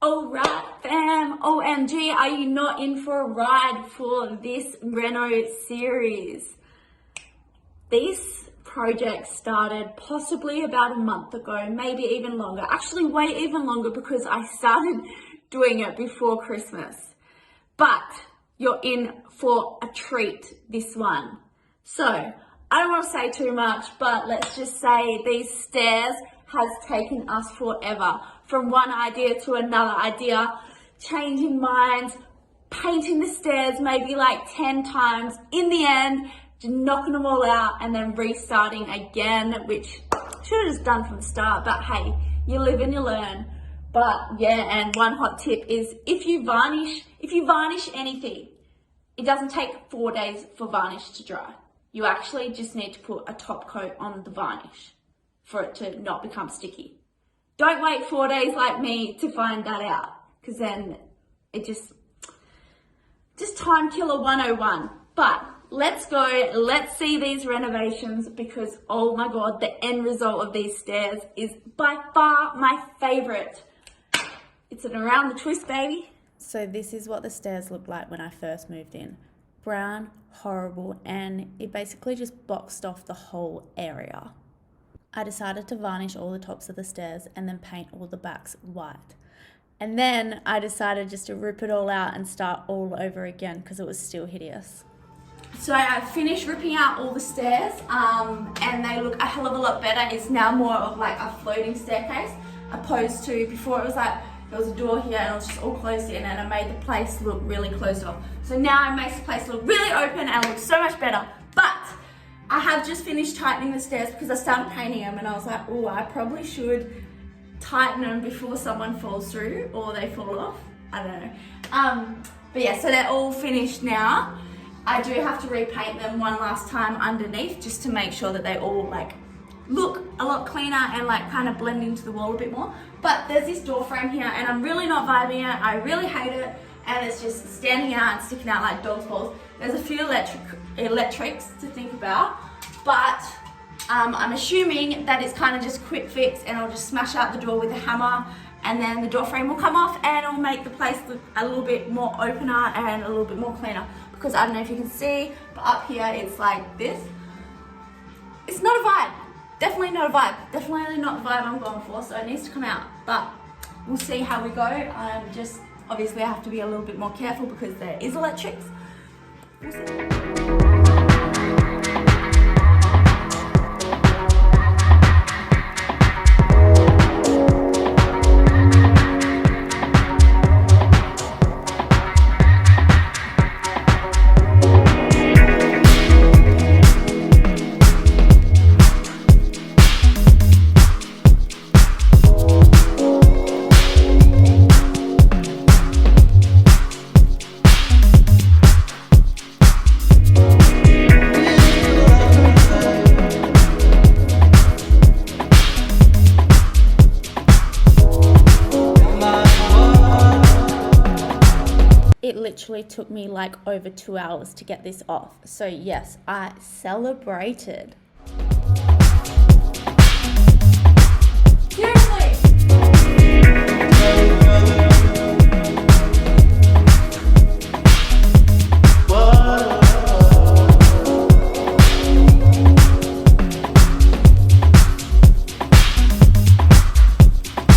Alright fam, OMG, are you not in for a ride for this Reno series? This project started possibly about a month ago, maybe even longer. Actually way even longer because I started doing it before Christmas. But you're in for a treat, this one. So, I don't want to say too much, but let's just say these stairs has taken us forever. From one idea to another idea, changing minds, painting the stairs maybe like 10 times. In the end, just knocking them all out and then restarting again, which should have just done from the start, but hey, you live and you learn. But yeah, and one hot tip is if you varnish anything, it doesn't take 4 days for varnish to dry. You actually just need to put a top coat on the varnish for it to not become sticky. Don't wait 4 days like me to find that out, because then it just time killer 101. But let's go, let's see these renovations, because oh my God, the end result of these stairs is by far my favorite. It's an around the twist, baby. So this is what the stairs looked like when I first moved in. Brown, horrible, and it basically just boxed off the whole area. I decided to varnish all the tops of the stairs and then paint all the backs white. And then I decided just to rip it all out and start all over again because it was still hideous. So I finished ripping out all the stairs and they look a hell of a lot better. It's now more of like a floating staircase opposed to before it was like there was a door here and it was just all closed in, and it made the place look really closed off. So now it makes the place look really open and it looks so much better. But I have just finished tightening the stairs because I started painting them and I was like, oh, I probably should tighten them before someone falls through or they fall off. I don't know. But yeah, so they're all finished now. I do have to repaint them one last time underneath just to make sure that they all like look a lot cleaner and like kind of blend into the wall a bit more. But there's this door frame here and I'm really not vibing it. I really hate it, and it's just standing out and sticking out like dog's balls. There's a few electrics to think about, but I'm assuming that it's kind of just quick fix and I'll just smash out the door with a hammer and then the door frame will come off and it'll make the place look a little bit more opener and a little bit more cleaner. Because I don't know if you can see, but up here it's like this. It's not a vibe. Definitely not a vibe. Definitely not the vibe I'm going for, so it needs to come out. But we'll see how we go. Just obviously I have to be a little bit more careful because there is electrics. We'll see. It literally took me like over 2 hours to get this off. So yes, I celebrated. Seriously?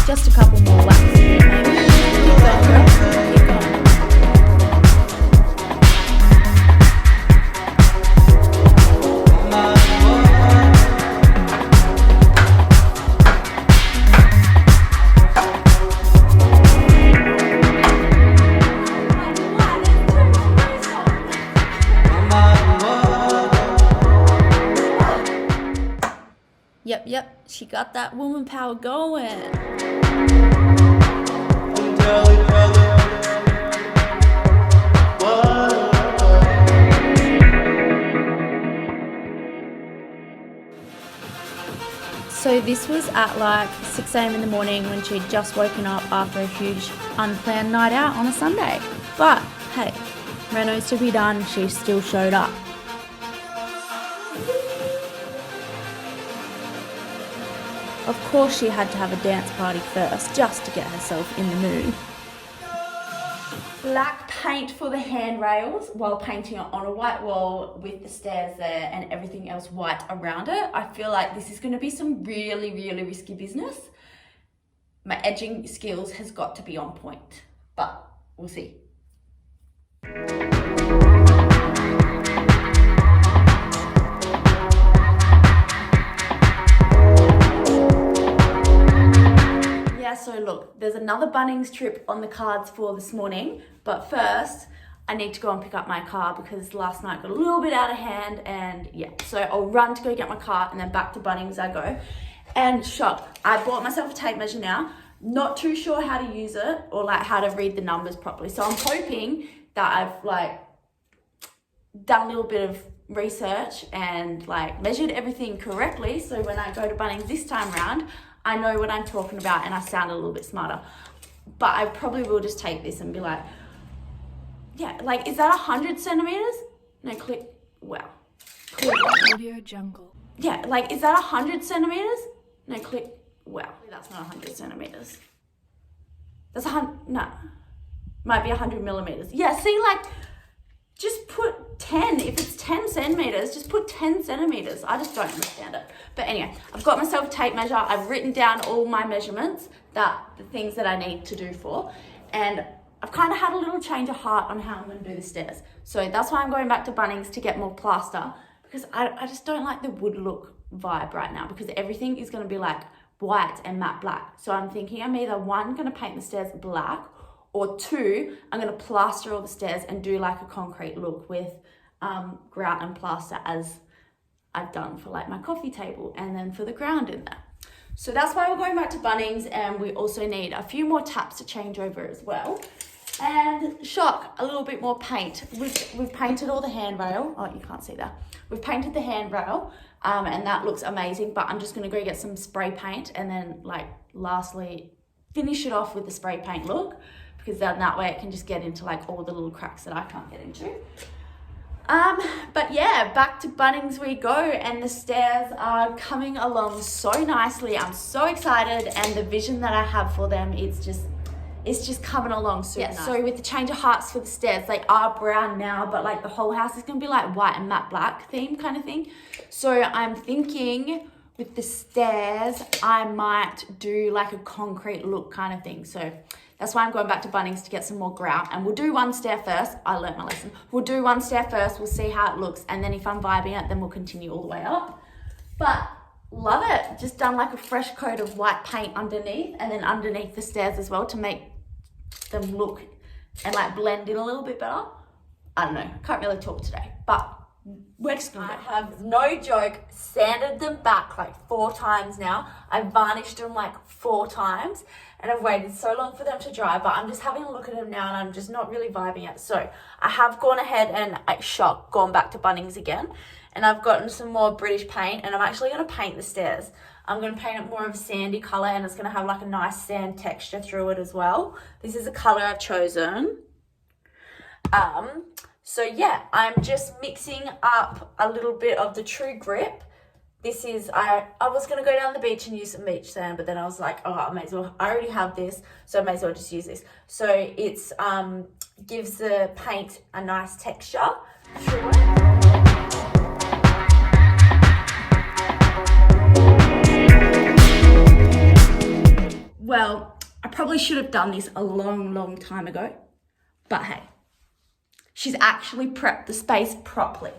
Just a couple more waxes, maybe. Keep going, girl. Keep going. Yep, she got that woman power going. So this was at like 6 a.m. in the morning when she'd just woken up after a huge unplanned night out on a Sunday. But hey, Reno's to be done, she still showed up. Of course she had to have a dance party first, just to get herself in the mood. black paint for the handrails while painting it on a white wall with the stairs there and everything else white around it. I feel like this is going to be some really, really risky business. My edging skills has got to be on point, but we'll see. So look, there's another Bunnings trip on the cards for this morning, but first I need to go and pick up my car because last night got a little bit out of hand, and yeah, so I'll run to go get my car and then back to Bunnings I go. And shock, I bought myself a tape measure now, not too sure how to use it or like how to read the numbers properly. So I'm hoping that I've like done a little bit of research and like measured everything correctly, so when I go to Bunnings this time round, I know what I'm talking about and I sound a little bit smarter. But I probably will just take this and be like, yeah, like, is that 100 centimeters? No, click, wow. Click. Audio jungle. Yeah, like, is that 100 centimeters? No, click, wow. That's not 100 centimeters. That's 100, no. Might be 100 millimeters. Yeah, see, like, just put 10. If it's 10 centimeters, just put 10 centimeters. I just don't understand it. But anyway, I've got myself a tape measure. I've written down all my measurements, the things that I need to do for. And I've kind of had a little change of heart on how I'm going to do the stairs. So that's why I'm going back to Bunnings to get more plaster, because I just don't like the wood look vibe right now, because everything is going to be like white and matte black. So I'm thinking I'm either one, going to paint the stairs black, or two, I'm going to plaster all the stairs and do like a concrete look with grout and plaster, as I've done for like my coffee table and then for the ground in there. So that's why we're going back to Bunnings, and we also need a few more taps to change over as well. And shock, a little bit more paint. We've painted all the handrail. Oh, you can't see that. We've painted the handrail and that looks amazing, but I'm just going to go get some spray paint and then like lastly finish it off with the spray paint look, because then that way it can just get into like all the little cracks that I can't get into. But yeah, back to Bunnings we go, and the stairs are coming along so nicely. I'm so excited, and the vision that I have for them, it's just coming along super nice. So with the change of hearts for the stairs, they are brown now, but like the whole house is gonna be like white and matte black theme kind of thing. So I'm thinking with the stairs, I might do like a concrete look kind of thing. So that's why I'm going back to Bunnings to get some more grout, and we'll do one stair first. I learnt my lesson. We'll do one stair first, we'll see how it looks, and then if I'm vibing it, then we'll continue all the way up. But love it. Just done like a fresh coat of white paint underneath, and then underneath the stairs as well to make them look and like blend in a little bit better. I don't know, can't really talk today, but we're just gonna I have, no joke, sanded them back like 4 times now. I've varnished them like 4 times, and I've waited so long for them to dry, but I'm just having a look at them now and I'm just not really vibing it. So I have gone ahead and gone back to Bunnings again, and I've gotten some more British paint, and I'm actually gonna paint the stairs. I'm going to paint it more of a sandy colour, and it's going to have like a nice sand texture through it as well. This is a colour I've chosen. So yeah, I'm just mixing up a little bit of the True Grip. This is, I was going to go down the beach and use some beach sand, but then I was like, oh, I may as well, I already have this, so I may as well just use this. So it's gives the paint a nice texture through it. Well, I probably should have done this a long time ago, but hey, she's actually prepped the space properly.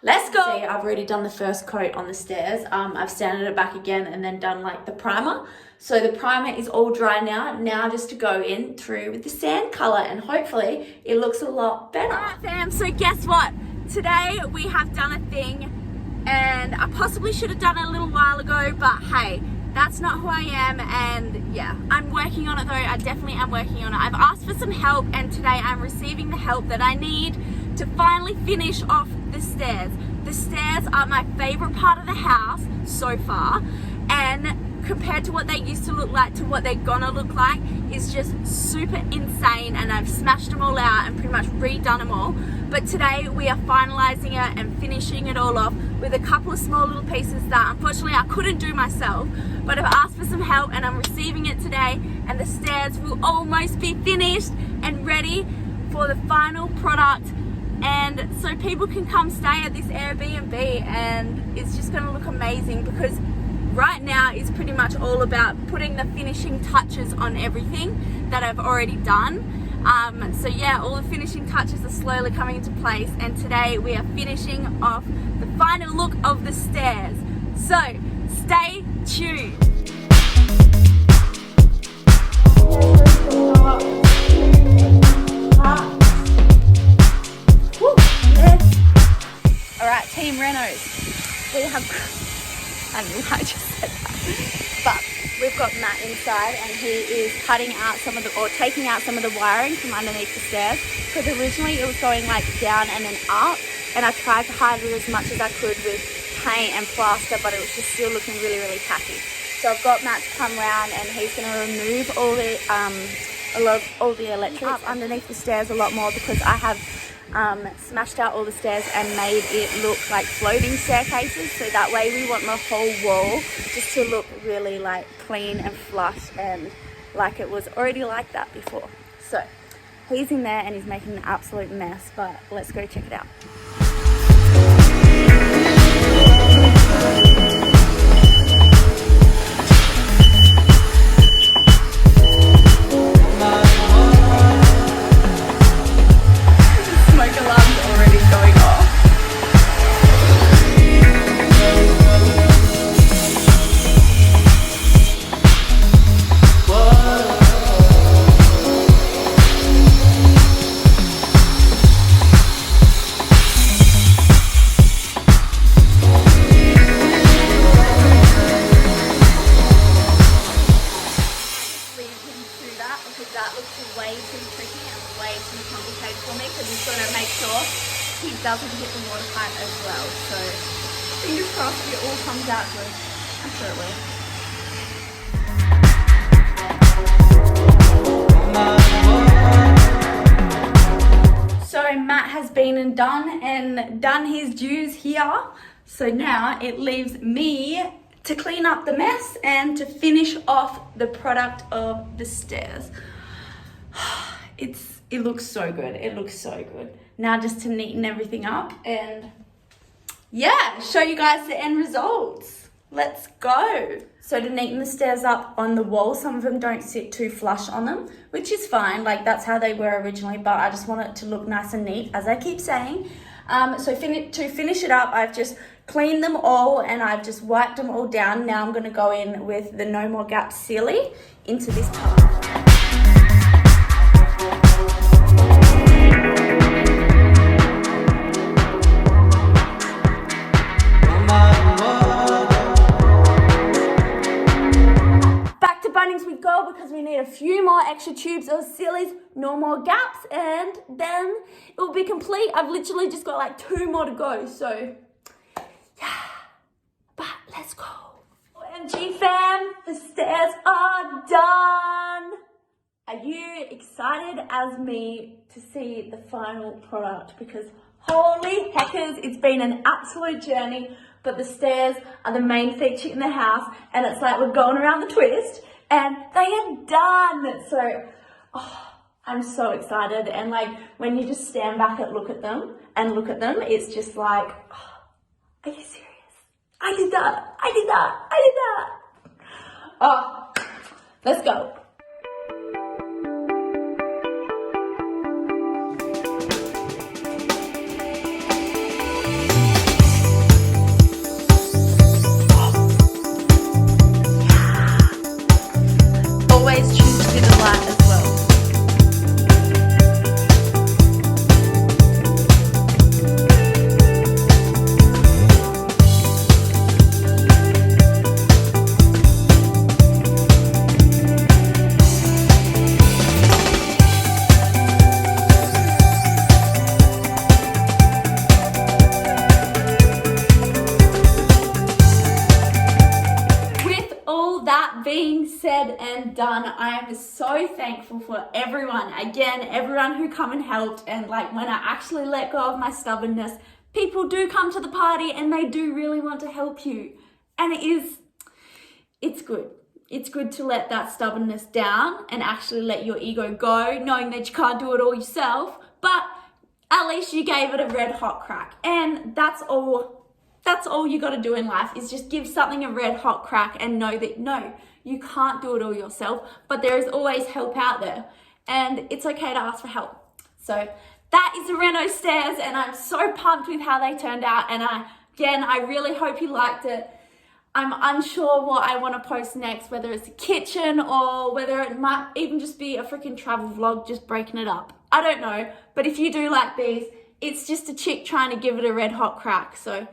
Let's go. See, I've already done the first coat on the stairs. I've sanded it back again and then done like the primer. So the primer is all dry now. Now just to go in through with the sand color, and hopefully it looks a lot better. All right, fam, so guess what? Today we have done a thing, and I possibly should have done it a little while ago, but hey, that's not who I am, and yeah, I'm working on it though. I definitely am working on it. I've asked for some help, and today I'm receiving the help that I need to finally finish off the stairs. The stairs are my favorite part of the house so far, and compared to what they used to look like to what they're gonna look like is just super insane, and I've smashed them all out and pretty much redone them all. But today we are finalizing it and finishing it all off. with a couple of small little pieces that unfortunately I couldn't do myself, but I've asked for some help and I'm receiving it today, and the stairs will almost be finished and ready for the final product, and so people can come stay at this Airbnb, and it's just going to look amazing because right now is pretty much all about putting the finishing touches on everything that I've already done. So yeah, all the finishing touches are slowly coming into place, and today we are finishing off the final look of the stairs. So stay tuned. Alright, Team Renos, we have, I don't know why I just said that, but we've got Matt inside and he is cutting out some of the, or taking out some of the wiring from underneath the stairs, because originally it was going like down and then up, and I tried to hide it as much as I could with paint and plaster, but it was just still looking really, really tacky. So I've got Matt to come round and he's going to remove all the all the electrics up underneath the stairs a lot more, because I have smashed out all the stairs and made it look like floating staircases, so that way we want the whole wall just to look really like clean and flush and like it was already like that before. So he's in there and he's making an absolute mess, but let's go check it out. That looks way too tricky and way too complicated for me, because he's got to make sure he doesn't hit the water pipe as well. So fingers crossed it all comes out good. I'm sure it will. So Matt has been and done his dues here. So now it leaves me to clean up the mess and to finish off the product of the stairs. It looks so good. It looks so good. Now just to neaten everything up and yeah, show you guys the end results. Let's go. So to neaten the stairs up on the wall, some of them don't sit too flush on them, which is fine. Like that's how they were originally, but I just want it to look nice and neat, as I keep saying. So to finish it up, I've just cleaned them all and I've just wiped them all down. Now I'm going to go in with the No More Gap Sealy into this tub. We go, because we need a few more extra tubes of Sealy's No More Gaps, and then it will be complete. I've literally just got like 2 more to go, so yeah, but let's go. OMG fam, the stairs are done. Are you excited as me to see the final product? Because holy heckers, it's been an absolute journey, but the stairs are the main feature in the house, and it's like we're going around the twist and they are done. So I'm so excited, and like when you just stand back and look at them, it's just like, are you serious? I did that. Let's go. Always choose to do the light as well. Being said and done, I am so thankful for everyone who come and helped, and like when I actually let go of my stubbornness, People do come to the party and they do really want to help you. And it's good. It's good to let that stubbornness down and actually let your ego go, knowing that you can't do it all yourself, but at least you gave it a red hot crack. And that's all you got to do in life, is just give something a red hot crack and know that no, you can't do it all yourself, but there is always help out there and it's okay to ask for help. So that is the Reno stairs, and I'm so pumped with how they turned out. And I really hope you liked it. I'm unsure what I want to post next, whether it's a kitchen or whether it might even just be a freaking travel vlog, just breaking it up. I don't know, but if you do like these, it's just a chick trying to give it a red hot crack. So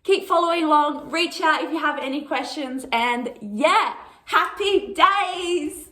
keep following along, reach out if you have any questions, and yeah, happy days!